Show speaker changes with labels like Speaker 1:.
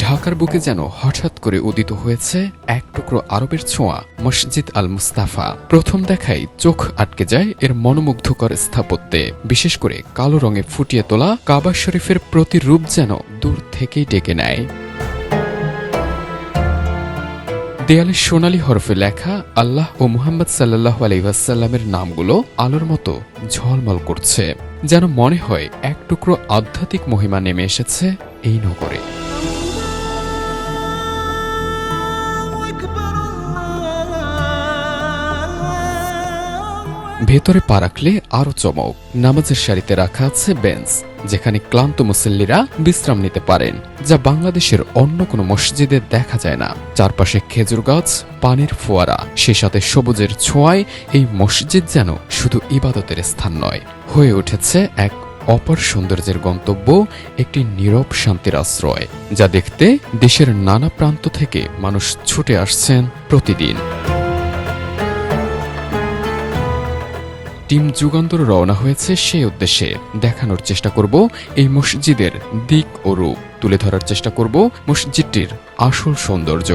Speaker 1: ঢাকার বুকে যেন হঠাৎ করে উদিত হয়েছে এক টুকরো আরবের ছোঁয়া মসজিদ আল মুস্তাফা। প্রথম দেখাই চোখ আটকে যায় এর মনোমুগ্ধকর স্থাপত্যে, বিশেষ করে কালো রঙে ফুটিয়ে তোলা কাবা শরীফের প্রতিরূপ যেন দূর থেকেই ডেকে নেয়। দেয়ালে সোনালী হরফে লেখা আল্লাহ ও মুহাম্মদ সাল্লাল্লাহু আলাইহি ওয়াসাল্লামের নামগুলো আলোর মতো ঝলমল করছে, যেন মনে হয় এক টুকরো আধ্যাত্মিক মহিমা নেমে এসেছে এই নগরে। ভেতরে পা রাখলে আরো চমক। নামাজের সারিতে রাখা আছে বেঞ্চ, যেখানে ক্লান্ত মুসল্লিরা বিশ্রাম নিতে পারেন, যা বাংলাদেশের অন্য কোনো মসজিদে দেখা যায় না। চারপাশে খেজুর গাছ, পানির ফোয়ারা, সে সাথে সবুজের ছোঁয়ায় এই মসজিদ যেন শুধু ইবাদতের স্থান নয়, হয়ে উঠেছে এক অপর সৌন্দর্যের গন্তব্য, একটি নীরব শান্তির আশ্রয়, যা দেখতে দেশের নানা প্রান্ত থেকে মানুষ ছুটে আসছেন প্রতিদিন। টিম যুগান্তর রওনা হয়েছে সেই উদ্দেশ্যে। দেখানোর চেষ্টা করব এই মসজিদের দিক ও রূপ, তুলে ধরার চেষ্টা করব মসজিদটির আসল সৌন্দর্য।